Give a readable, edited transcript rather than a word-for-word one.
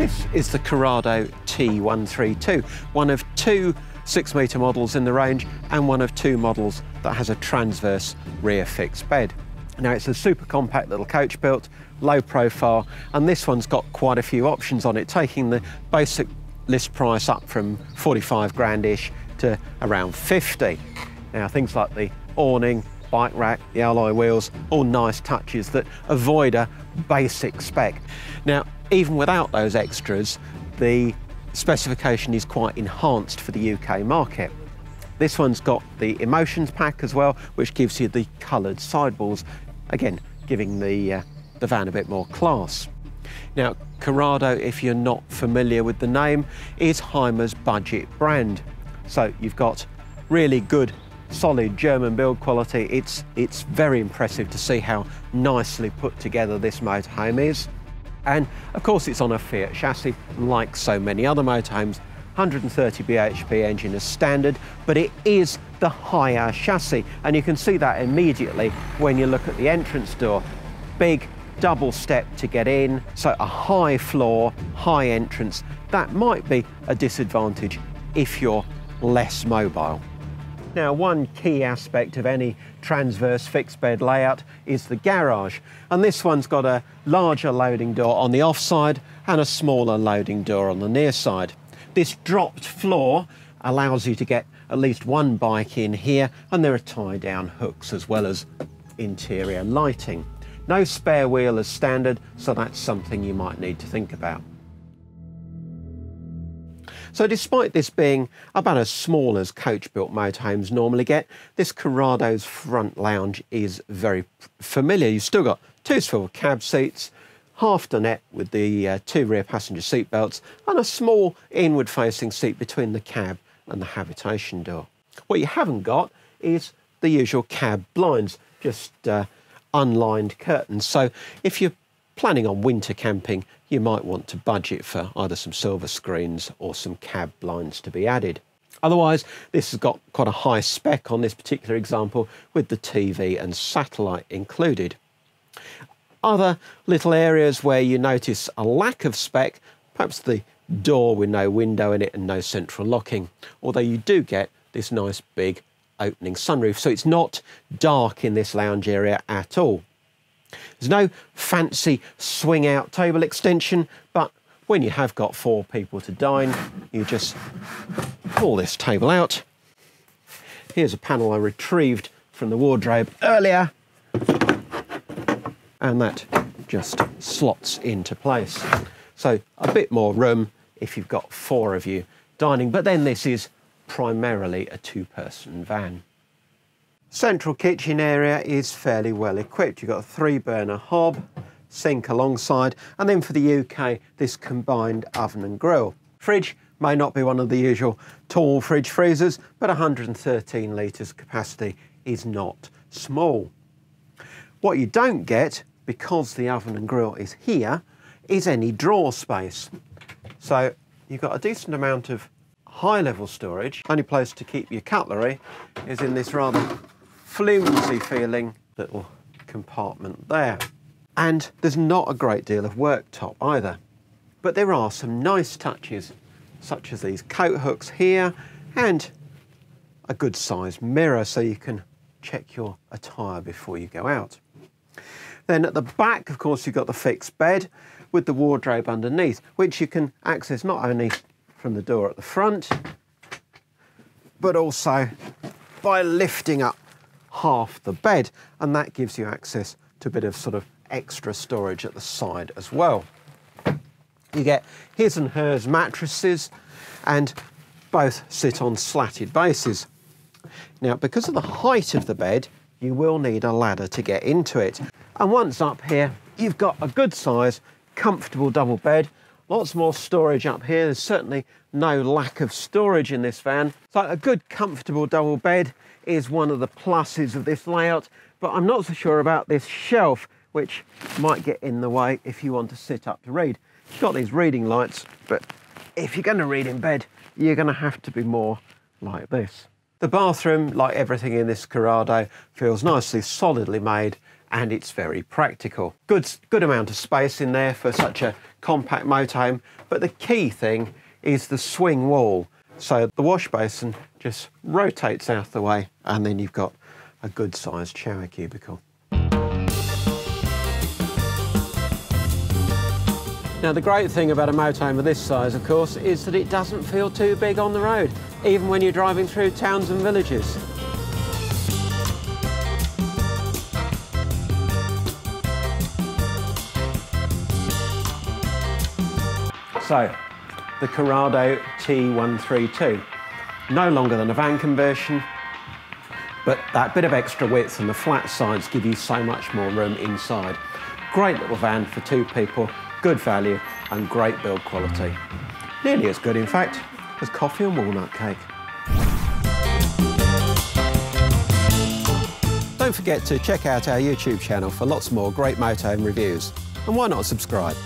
This is the Carado T132, one of two 6-metre models in the range and one of two models that has a transverse rear fixed bed. Now it's a super compact little coach built, low profile, and this one's got quite a few options on it, taking the basic list price up from 45 grand-ish to around 50. Now things like the awning, bike rack, the alloy wheels, all nice touches that avoid a basic spec. Now, even without those extras, the specification is quite enhanced for the UK market. This one's got the Emotions pack as well, which gives you the coloured sidewalls, again, giving the van a bit more class. Now, Carado, if you're not familiar with the name, is Hymer's budget brand. So you've got really good, solid German build quality. It's very impressive to see how nicely put together this motorhome is. And of course it's on a Fiat chassis, like so many other motorhomes. 130 bhp engine as standard, but it is the higher chassis, and you can see that immediately when you look at the entrance door. Big double step to get in, so a high floor, high entrance. That might be a disadvantage if you're less mobile. Now, one key aspect of any transverse fixed bed layout is the garage, and this one's got a larger loading door on the off side and a smaller loading door on the near side. This dropped floor allows you to get at least one bike in here, and there are tie-down hooks as well as interior lighting. No spare wheel as standard, so that's something you might need to think about. So despite this being about as small as coach-built motorhomes normally get, this Carado's front lounge is very familiar. You've still got two swivel cab seats, half dinette with the two rear passenger seat belts, and a small inward-facing seat between the cab and the habitation door. What you haven't got is the usual cab blinds, just unlined curtains. So if you're planning on winter camping, you might want to budget for either some silver screens or some cab blinds to be added. Otherwise, this has got quite a high spec on this particular example, with the TV and satellite included. Other little areas where you notice a lack of spec, perhaps the door with no window in it and no central locking, although you do get this nice big opening sunroof, so it's not dark in this lounge area at all. There's no fancy swing out table extension, but when you have got 4 people to dine, you just pull this table out. Here's a panel I retrieved from the wardrobe earlier, and that just slots into place. So a bit more room if you've got 4 of you dining, but then this is primarily a 2-person van. Central kitchen area is fairly well equipped. You've got a 3-burner hob, sink alongside, and then for the UK, this combined oven and grill. Fridge may not be one of the usual tall fridge freezers, but 113 litres capacity is not small. What you don't get, because the oven and grill is here, is any drawer space. So you've got a decent amount of high-level storage. Only place to keep your cutlery is in this rather flimsy feeling little compartment there. And there's not a great deal of worktop either. But there are some nice touches, such as these coat hooks here and a good sized mirror so you can check your attire before you go out. Then at the back, of course, you've got the fixed bed with the wardrobe underneath, which you can access not only from the door at the front, but also by lifting up half the bed, and that gives you access to a bit of sort of extra storage at the side as well. You get his and hers mattresses, and both sit on slatted bases. Now, because of the height of the bed, you will need a ladder to get into it. And once up here, you've got a good size, comfortable double bed. Lots more storage up here. There's certainly no lack of storage in this van. So a good, comfortable double bed is one of the pluses of this layout, but I'm not so sure about this shelf, which might get in the way if you want to sit up to read. You've got these reading lights, but if you're going to read in bed, you're going to have to be more like this. The bathroom, like everything in this Carado, feels nicely solidly made and it's very practical. Good amount of space in there for such a compact motorhome, but the key thing is the swing wall. So the wash basin just rotates out of the way, and then you've got a good sized shower cubicle. Now the great thing about a motorhome of this size, of course, is that it doesn't feel too big on the road, even when you're driving through towns and villages. So, the Carado T132, no longer than a van conversion, but that bit of extra width and the flat sides give you so much more room inside. Great little van for 2 people, good value and great build quality. Nearly as good, in fact, as coffee and walnut cake. Don't forget to check out our YouTube channel for lots more great motorhome reviews. And why not subscribe?